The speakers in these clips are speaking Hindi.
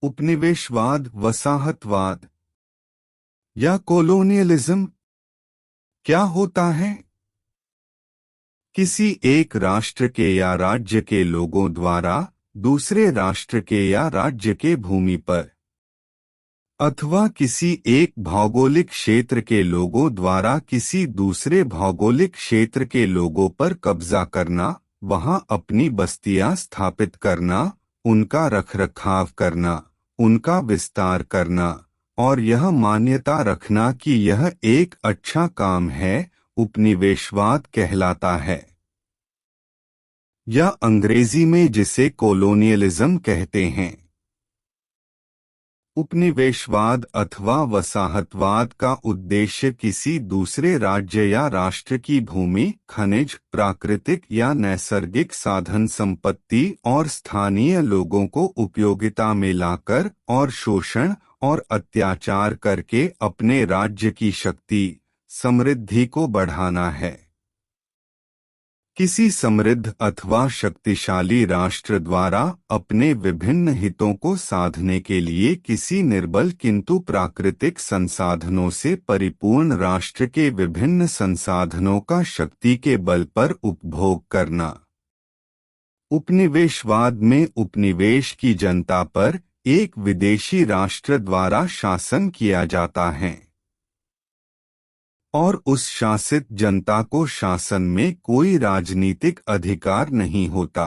उपनिवेशवाद, वसाहतवाद या कॉलोनियलिज्म क्या होता है? किसी एक राष्ट्र के या राज्य के लोगों द्वारा दूसरे राष्ट्र के या राज्य के भूमि पर अथवा किसी एक भौगोलिक क्षेत्र के लोगों द्वारा किसी दूसरे भौगोलिक क्षेत्र के लोगों पर कब्जा करना, वहां अपनी बस्तियां स्थापित करना, उनका रखरखाव करना, उनका विस्तार करना और यह मान्यता रखना कि यह एक अच्छा काम है, उपनिवेशवाद कहलाता है, या अंग्रेजी में जिसे कॉलोनियलिज्म कहते हैं। उपनिवेशवाद अथवा वसाहतवाद का उद्देश्य किसी दूसरे राज्य या राष्ट्र की भूमि, खनिज, प्राकृतिक या नैसर्गिक साधन संपत्ति और स्थानीय लोगों को उपयोगिता में लाकर और शोषण और अत्याचार करके अपने राज्य की शक्ति, समृद्धि को बढ़ाना है। किसी समृद्ध अथवा शक्तिशाली राष्ट्र द्वारा अपने विभिन्न हितों को साधने के लिए किसी निर्बल किंतु प्राकृतिक संसाधनों से परिपूर्ण राष्ट्र के विभिन्न संसाधनों का शक्ति के बल पर उपभोग करना। उपनिवेशवाद में उपनिवेश की जनता पर एक विदेशी राष्ट्र द्वारा शासन किया जाता है और उस शासित जनता को शासन में कोई राजनीतिक अधिकार नहीं होता।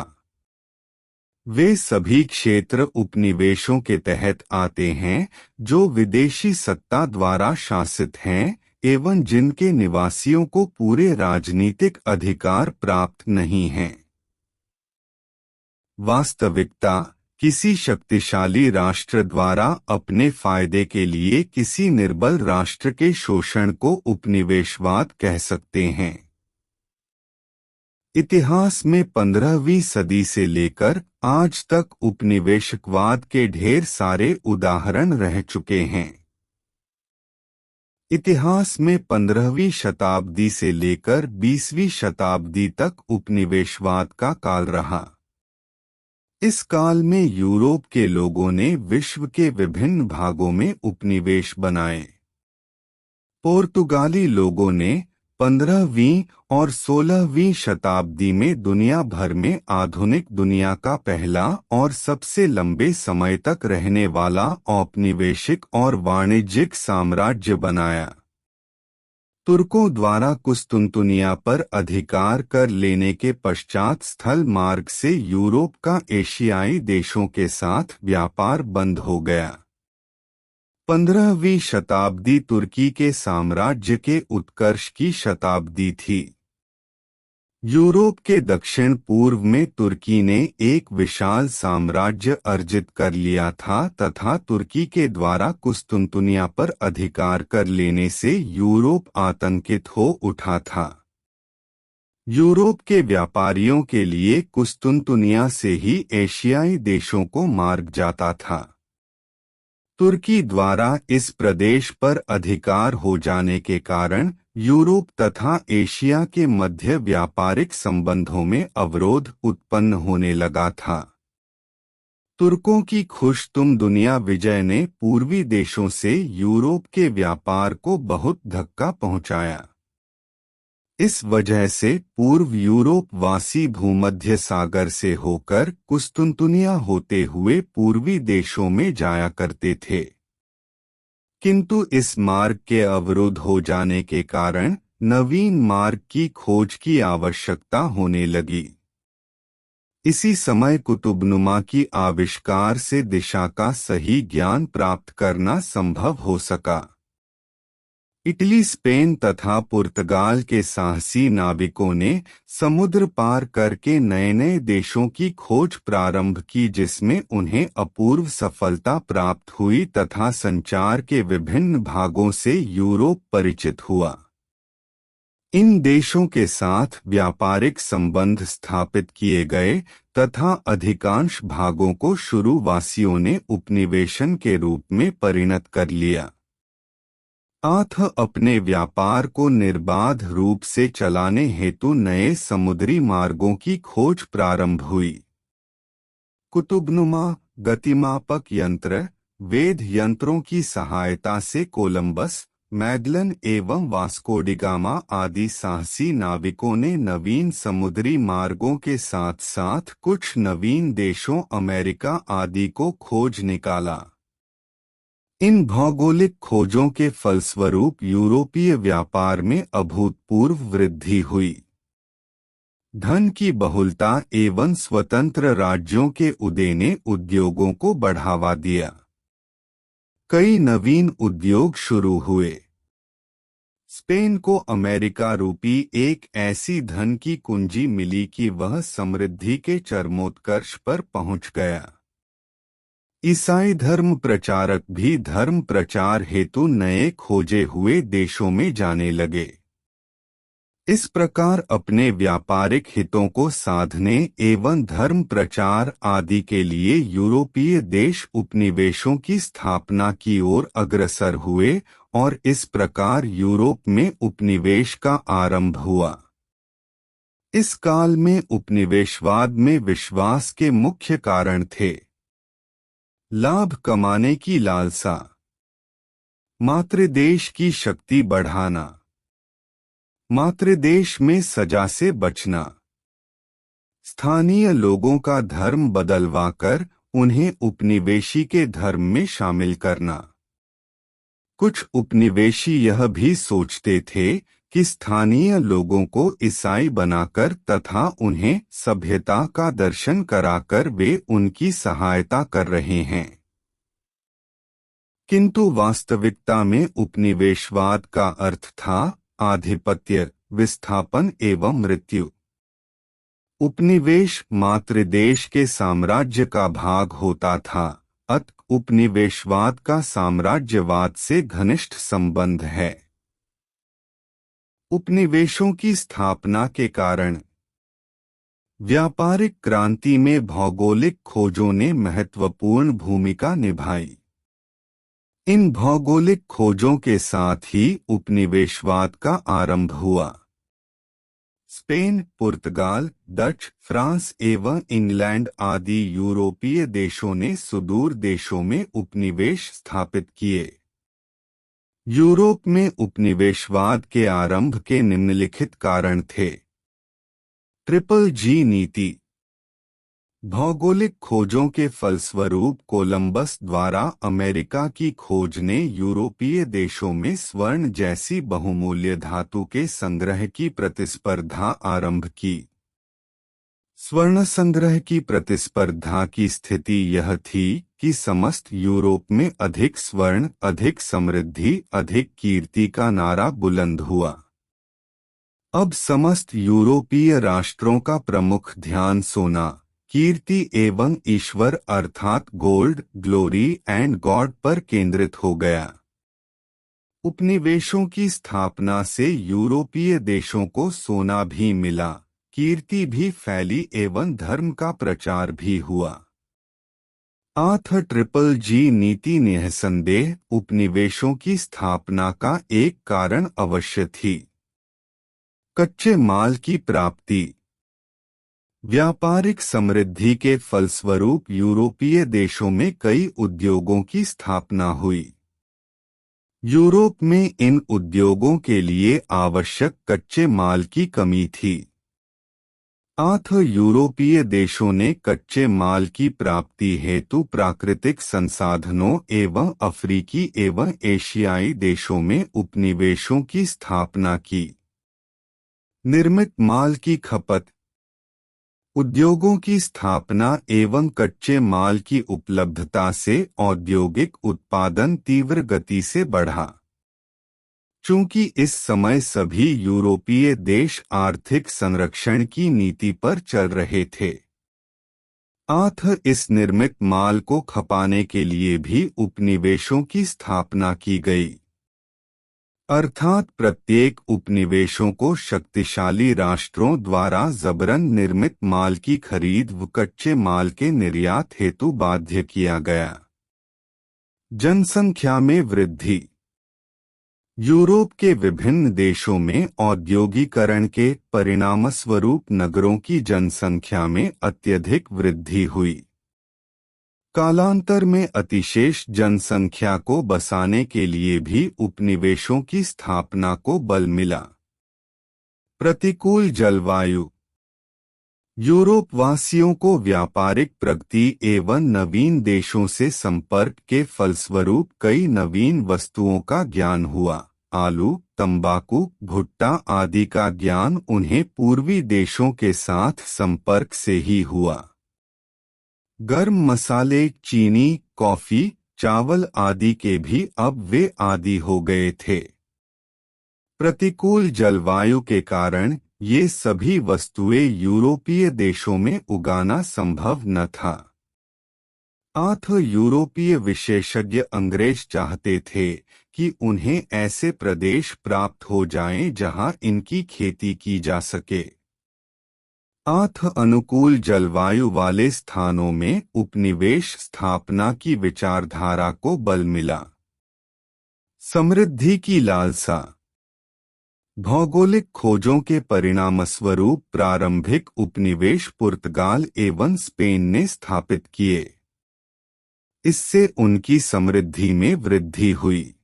वे सभी क्षेत्र उपनिवेशों के तहत आते हैं जो विदेशी सत्ता द्वारा शासित हैं एवं जिनके निवासियों को पूरे राजनीतिक अधिकार प्राप्त नहीं हैं। वास्तविकता, किसी शक्तिशाली राष्ट्र द्वारा अपने फायदे के लिए किसी निर्बल राष्ट्र के शोषण को उपनिवेशवाद कह सकते हैं। इतिहास में 15वीं सदी से लेकर आज तक उपनिवेशवाद के ढेर सारे उदाहरण रह चुके हैं। इतिहास में 15वीं शताब्दी से लेकर 20वीं शताब्दी तक उपनिवेशवाद का काल रहा। इस काल में यूरोप के लोगों ने विश्व के विभिन्न भागों में उपनिवेश बनाए। पुर्तगाली लोगों ने 15वीं और 16वीं शताब्दी में दुनिया भर में आधुनिक दुनिया का पहला और सबसे लंबे समय तक रहने वाला औपनिवेशिक और वाणिज्यिक साम्राज्य बनाया। तुर्कों द्वारा कुस्तुनतुनिया पर अधिकार कर लेने के पश्चात स्थल मार्ग से यूरोप का एशियाई देशों के साथ व्यापार बंद हो गया। 15वीं शताब्दी तुर्की के साम्राज्य के उत्कर्ष की शताब्दी थी। यूरोप के दक्षिण पूर्व में तुर्की ने एक विशाल साम्राज्य अर्जित कर लिया था तथा तुर्की के द्वारा कुस्तुनतुनिया पर अधिकार कर लेने से यूरोप आतंकित हो उठा था। यूरोप के व्यापारियों के लिए कुस्तुनतुनिया से ही एशियाई देशों को मार्ग जाता था। तुर्की द्वारा इस प्रदेश पर अधिकार हो जाने के कारण यूरोप तथा एशिया के मध्य व्यापारिक संबंधों में अवरोध उत्पन्न होने लगा था। तुर्कों की खुश दुनिया विजय ने पूर्वी देशों से यूरोप के व्यापार को बहुत धक्का पहुंचाया। इस वजह से पूर्व यूरोप वासी भूमध्य सागर से होकर कुस्तुनतुनिया होते हुए पूर्वी देशों में जाया करते थे, किंतु इस मार्ग के अवरुद्ध हो जाने के कारण नवीन मार्ग की खोज की आवश्यकता होने लगी। इसी समय कुतुबनुमा की आविष्कार से दिशा का सही ज्ञान प्राप्त करना संभव हो सका। इटली, स्पेन तथा पुर्तगाल के साहसी नाविकों ने समुद्र पार करके नए नए देशों की खोज प्रारंभ की, जिसमें उन्हें अपूर्व सफलता प्राप्त हुई तथा संचार के विभिन्न भागों से यूरोप परिचित हुआ। इन देशों के साथ व्यापारिक संबंध स्थापित किए गए तथा अधिकांश भागों को शुरूवासियों ने उपनिवेशन के रूप में परिणत कर लिया। अपने व्यापार को निर्बाध रूप से चलाने हेतु नए समुद्री मार्गों की खोज प्रारंभ हुई। कुतुबनुमा गतिमापक यंत्र, वेध यंत्रों की सहायता से कोलंबस, मैगलन एवं वास्को डी गामा आदि साहसी नाविकों ने नवीन समुद्री मार्गों के साथ साथ कुछ नवीन देशों अमेरिका आदि को खोज निकाला। इन भौगोलिक खोजों के फलस्वरूप यूरोपीय व्यापार में अभूतपूर्व वृद्धि हुई। धन की बहुलता एवं स्वतंत्र राज्यों के उदय ने उद्योगों को बढ़ावा दिया। कई नवीन उद्योग शुरू हुए। स्पेन को अमेरिका रूपी एक ऐसी धन की कुंजी मिली कि वह समृद्धि के चरमोत्कर्ष पर पहुंच गया। ईसाई धर्म प्रचारक भी धर्म प्रचार हेतु नए खोजे हुए देशों में जाने लगे। इस प्रकार अपने व्यापारिक हितों को साधने एवं धर्म प्रचार आदि के लिए यूरोपीय देश उपनिवेशों की स्थापना की ओर अग्रसर हुए और इस प्रकार यूरोप में उपनिवेश का आरंभ हुआ। इस काल में उपनिवेशवाद में विश्वास के मुख्य कारण थे लाभ कमाने की लालसा, मातृदेश की शक्ति बढ़ाना, मातृदेश में सजा से बचना, स्थानीय लोगों का धर्म बदलवाकर उन्हें उपनिवेशी के धर्म में शामिल करना। कुछ उपनिवेशी यह भी सोचते थे कि स्थानीय लोगों को ईसाई बनाकर तथा उन्हें सभ्यता का दर्शन कराकर वे उनकी सहायता कर रहे हैं। किंतु वास्तविकता में उपनिवेशवाद का अर्थ था आधिपत्य, विस्थापन एवं मृत्यु। उपनिवेश मातृदेश के साम्राज्य का भाग होता था, अतः उपनिवेशवाद का साम्राज्यवाद से घनिष्ठ संबंध है। उपनिवेशों की स्थापना के कारण व्यापारिक क्रांति में भौगोलिक खोजों ने महत्वपूर्ण भूमिका निभाई। इन भौगोलिक खोजों के साथ ही उपनिवेशवाद का आरंभ हुआ। स्पेन, पुर्तगाल, डच, फ्रांस एवं इंग्लैंड आदि यूरोपीय देशों ने सुदूर देशों में उपनिवेश स्थापित किए। यूरोप में उपनिवेशवाद के आरंभ के निम्नलिखित कारण थे। ट्रिपल जी नीति। भौगोलिक खोजों के फलस्वरूप कोलंबस द्वारा अमेरिका की खोज ने यूरोपीय देशों में स्वर्ण जैसी बहुमूल्य धातु के संग्रह की प्रतिस्पर्धा आरंभ की। स्वर्ण संग्रह की प्रतिस्पर्धा की स्थिति यह थी कि समस्त यूरोप में अधिक स्वर्ण, अधिक समृद्धि, अधिक कीर्ति का नारा बुलंद हुआ। अब समस्त यूरोपीय राष्ट्रों का प्रमुख ध्यान सोना, कीर्ति एवं ईश्वर अर्थात गोल्ड, ग्लोरी एंड गॉड पर केंद्रित हो गया। उपनिवेशों की स्थापना से यूरोपीय देशों को सोना भी मिला, कीर्ति भी फैली एवं धर्म का प्रचार भी हुआ। ट्रिपल जी नीति निःसंदेह उपनिवेशों की स्थापना का एक कारण अवश्य थी। कच्चे माल की प्राप्ति। व्यापारिक समृद्धि के फलस्वरूप यूरोपीय देशों में कई उद्योगों की स्थापना हुई। यूरोप में इन उद्योगों के लिए आवश्यक कच्चे माल की कमी थी। यूरोपीय देशों ने कच्चे माल की प्राप्ति हेतु प्राकृतिक संसाधनों एवं अफ्रीकी एवं एशियाई देशों में उपनिवेशों की स्थापना की। निर्मित माल की खपत। उद्योगों की स्थापना एवं कच्चे माल की उपलब्धता से औद्योगिक उत्पादन तीव्र गति से बढ़ा। चूंकि इस समय सभी यूरोपीय देश आर्थिक संरक्षण की नीति पर चल रहे थे, इस निर्मित माल को खपाने के लिए भी उपनिवेशों की स्थापना की गई। अर्थात प्रत्येक उपनिवेशों को शक्तिशाली राष्ट्रों द्वारा जबरन निर्मित माल की खरीद व कच्चे माल के निर्यात हेतु बाध्य किया गया। जनसंख्या में वृद्धि। यूरोप के विभिन्न देशों में औद्योगिकरण के परिणामस्वरूप नगरों की जनसंख्या में अत्यधिक वृद्धि हुई। कालांतर में अतिशेष जनसंख्या को बसाने के लिए भी उपनिवेशों की स्थापना को बल मिला। प्रतिकूल जलवायु। यूरोप वासियों को व्यापारिक प्रगति एवं नवीन देशों से संपर्क के फलस्वरूप कई नवीन वस्तुओं का ज्ञान हुआ। आलू, तंबाकू, भुट्टा आदि का ज्ञान उन्हें पूर्वी देशों के साथ संपर्क से ही हुआ। गर्म मसाले, चीनी, कॉफी, चावल आदि के भी अब वे आदी हो गए थे। प्रतिकूल जलवायु के कारण ये सभी वस्तुएं यूरोपीय देशों में उगाना संभव न था। यूरोपीय विशेषज्ञ अंग्रेज चाहते थे कि उन्हें ऐसे प्रदेश प्राप्त हो जाएं जहां इनकी खेती की जा सके। अनुकूल जलवायु वाले स्थानों में उपनिवेश स्थापना की विचारधारा को बल मिला। समृद्धि की लालसा। भौगोलिक खोजों के परिणामस्वरूप प्रारंभिक उपनिवेश पुर्तगाल एवं स्पेन ने स्थापित किए। इससे उनकी समृद्धि में वृद्धि हुई।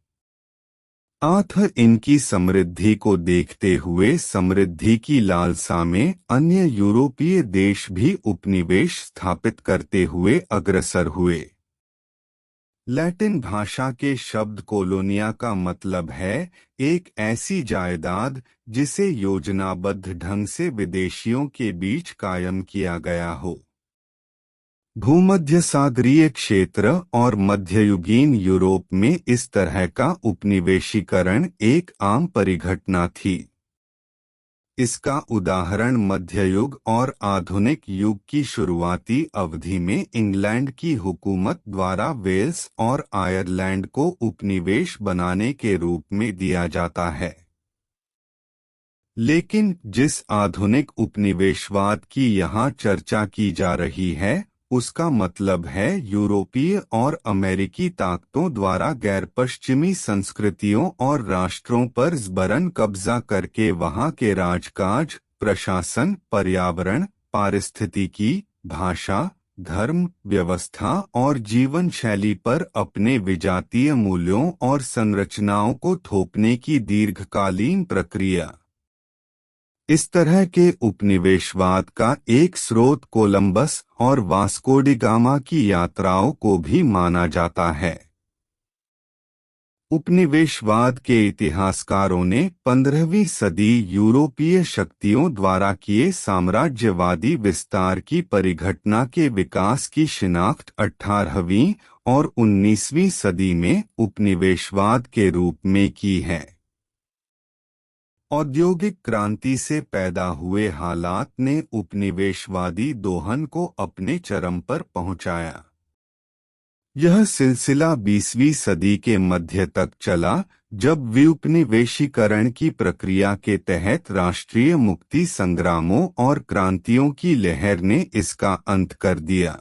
इनकी समृद्धि को देखते हुए समृद्धि की लालसा में अन्य यूरोपीय देश भी उपनिवेश स्थापित करते हुए अग्रसर हुए। लैटिन भाषा के शब्द कोलोनिया का मतलब है एक ऐसी जायदाद जिसे योजनाबद्ध ढंग से विदेशियों के बीच कायम किया गया हो। भूमध्य सागरीय क्षेत्र और मध्ययुगीन यूरोप में इस तरह का उपनिवेशीकरण एक आम परिघटना थी। इसका उदाहरण मध्ययुग और आधुनिक युग की शुरुआती अवधि में इंग्लैंड की हुकूमत द्वारा वेल्स और आयरलैंड को उपनिवेश बनाने के रूप में दिया जाता है। लेकिन जिस आधुनिक उपनिवेशवाद की यहाँ चर्चा की जा रही है उसका मतलब है यूरोपीय और अमेरिकी ताकतों द्वारा गैर पश्चिमी संस्कृतियों और राष्ट्रों पर जबरन कब्जा करके वहां के राजकाज, प्रशासन, पर्यावरण, पारिस्थितिकी, भाषा, धर्म, व्यवस्था और जीवन शैली पर अपने विजातीय मूल्यों और संरचनाओं को थोपने की दीर्घकालीन प्रक्रिया। इस तरह के उपनिवेशवाद का एक स्रोत कोलंबस और वास्को डी गामा की यात्राओं को भी माना जाता है। उपनिवेशवाद के इतिहासकारों ने 15वीं सदी यूरोपीय शक्तियों द्वारा किए साम्राज्यवादी विस्तार की परिघटना के विकास की शिनाख्त 18वीं और 19वीं सदी में उपनिवेशवाद के रूप में की है। औद्योगिक क्रांति से पैदा हुए हालात ने उपनिवेशवादी दोहन को अपने चरम पर पहुंचाया। यह सिलसिला 20वीं सदी के मध्य तक चला, जब विउपनिवेशीकरण की प्रक्रिया के तहत राष्ट्रीय मुक्ति संग्रामों और क्रांतियों की लहर ने इसका अंत कर दिया।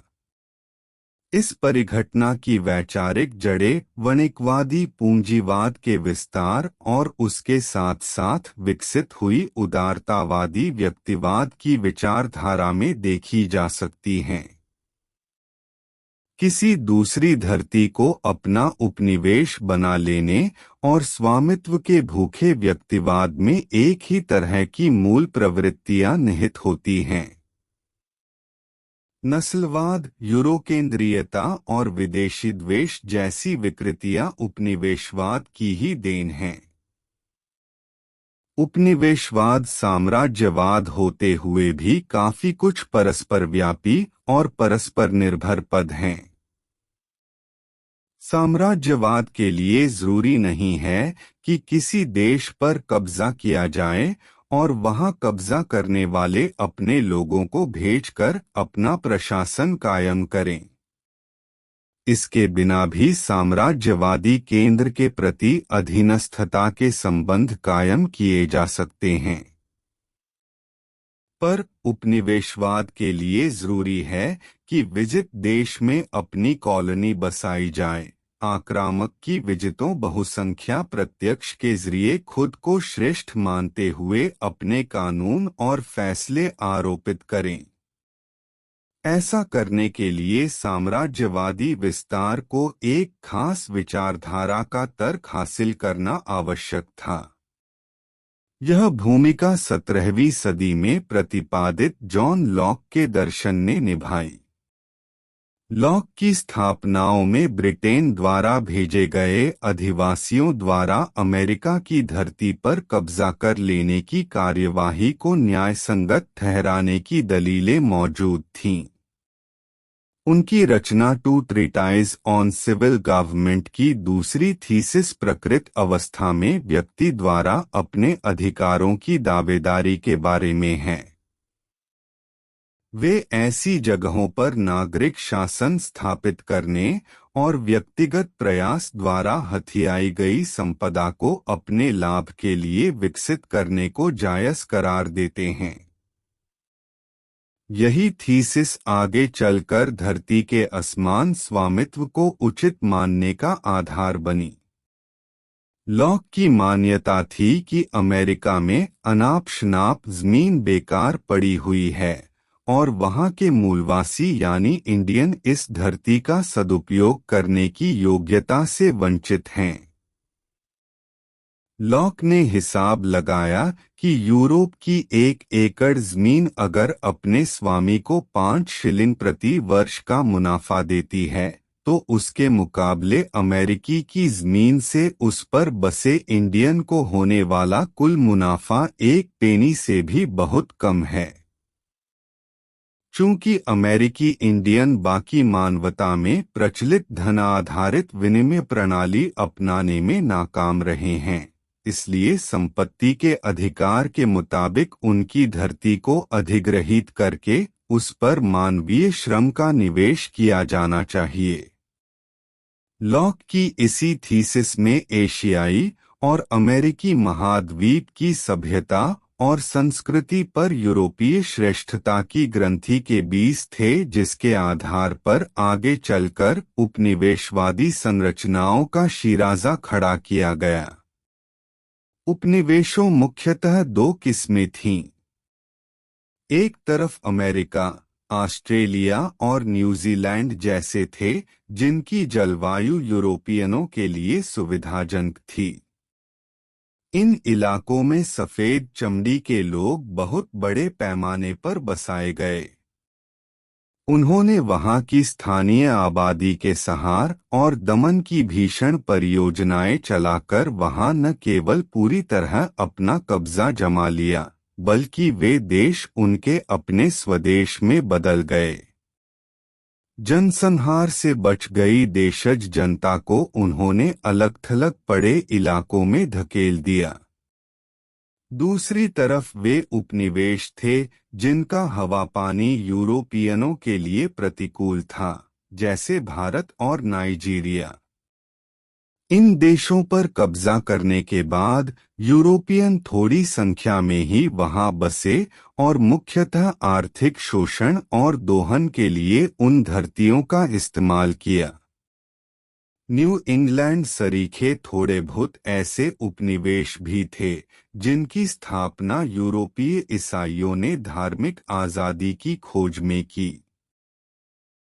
इस परिघटना की वैचारिक जड़ें वणिकवादी पूंजीवाद के विस्तार और उसके साथ साथ विकसित हुई उदारतावादी व्यक्तिवाद की विचारधारा में देखी जा सकती हैं। किसी दूसरी धरती को अपना उपनिवेश बना लेने और स्वामित्व के भूखे व्यक्तिवाद में एक ही तरह की मूल प्रवृत्तियां निहित होती हैं। नस्लवाद, यूरोकेंद्रीयता और विदेशी द्वेष जैसी विकृतियां उपनिवेशवाद की ही देन हैं। उपनिवेशवाद साम्राज्यवाद होते हुए भी काफी कुछ परस्पर व्यापी और परस्पर निर्भर पद हैं। साम्राज्यवाद के लिए जरूरी नहीं है कि किसी देश पर कब्जा किया जाए और वहां कब्जा करने वाले अपने लोगों को भेजकर अपना प्रशासन कायम करें। इसके बिना भी साम्राज्यवादी केंद्र के प्रति अधीनस्थता के संबंध कायम किए जा सकते हैं। पर उपनिवेशवाद के लिए जरूरी है कि विजित देश में अपनी कॉलोनी बसाई जाए। आक्रामक की विजितों बहुसंख्या प्रत्यक्ष के जरिए खुद को श्रेष्ठ मानते हुए अपने कानून और फैसले आरोपित करें। ऐसा करने के लिए साम्राज्यवादी विस्तार को एक खास विचारधारा का तर्क हासिल करना आवश्यक था। यह भूमिका 17वीं सदी में प्रतिपादित जॉन लॉक के दर्शन ने निभाई। लॉक की स्थापनाओं में ब्रिटेन द्वारा भेजे गए अधिवासियों द्वारा अमेरिका की धरती पर कब्जा कर लेने की कार्यवाही को न्यायसंगत ठहराने की दलीलें मौजूद थीं। उनकी रचना two treatise on civil government की दूसरी थीसिस प्रकृत अवस्था में व्यक्ति द्वारा अपने अधिकारों की दावेदारी के बारे में है। वे ऐसी जगहों पर नागरिक शासन स्थापित करने और व्यक्तिगत प्रयास द्वारा हथियाई गई संपदा को अपने लाभ के लिए विकसित करने को जायज करार देते हैं। यही थीसिस आगे चलकर धरती के असमान स्वामित्व को उचित मानने का आधार बनी। लॉक की मान्यता थी कि अमेरिका में अनाप शनाप जमीन बेकार पड़ी हुई है और वहां के मूलवासी यानी इंडियन इस धरती का सदुपयोग करने की योग्यता से वंचित हैं। लॉक ने हिसाब लगाया कि यूरोप की 1 एकड़ जमीन अगर अपने स्वामी को 5 शिलिंग प्रति वर्ष का मुनाफा देती है तो उसके मुकाबले अमेरिकी की जमीन से उस पर बसे इंडियन को होने वाला कुल मुनाफा 1 पेनी से भी बहुत कम है। चूंकि अमेरिकी इंडियन बाकी मानवता में प्रचलित धन आधारित विनिमय प्रणाली अपनाने में नाकाम रहे हैं, इसलिए संपत्ति के अधिकार के मुताबिक उनकी धरती को अधिग्रहित करके उस पर मानवीय श्रम का निवेश किया जाना चाहिए। लॉक की इसी थीसिस में एशियाई और अमेरिकी महाद्वीप की सभ्यता और संस्कृति पर यूरोपीय श्रेष्ठता की ग्रंथि के बीज थे, जिसके आधार पर आगे चलकर उपनिवेशवादी संरचनाओं का शिराजा खड़ा किया गया। उपनिवेशों मुख्यतः 2 किस्में थीं। एक तरफ अमेरिका, ऑस्ट्रेलिया और न्यूजीलैंड जैसे थे, जिनकी जलवायु यूरोपियनों के लिए सुविधाजनक थी। इन इलाकों में सफेद चमड़ी के लोग बहुत बड़े पैमाने पर बसाए गए। उन्होंने वहां की स्थानीय आबादी के सहार और दमन की भीषण परियोजनाएं चलाकर वहां न केवल पूरी तरह अपना कब्जा जमा लिया, बल्कि वे देश उनके अपने स्वदेश में बदल गए। जनसंहार से बच गई देशज जनता को उन्होंने अलग थलग पड़े इलाकों में धकेल दिया। दूसरी तरफ वे उपनिवेश थे जिनका हवा पानी यूरोपियनों के लिए प्रतिकूल था, जैसे भारत और नाइजीरिया। इन देशों पर कब्जा करने के बाद यूरोपियन थोड़ी संख्या में ही वहां बसे और मुख्यतः आर्थिक शोषण और दोहन के लिए उन धरतियों का इस्तेमाल किया। न्यू इंग्लैंड सरीखे थोड़े बहुत ऐसे उपनिवेश भी थे जिनकी स्थापना यूरोपीय ईसाइयों ने धार्मिक आजादी की खोज में की।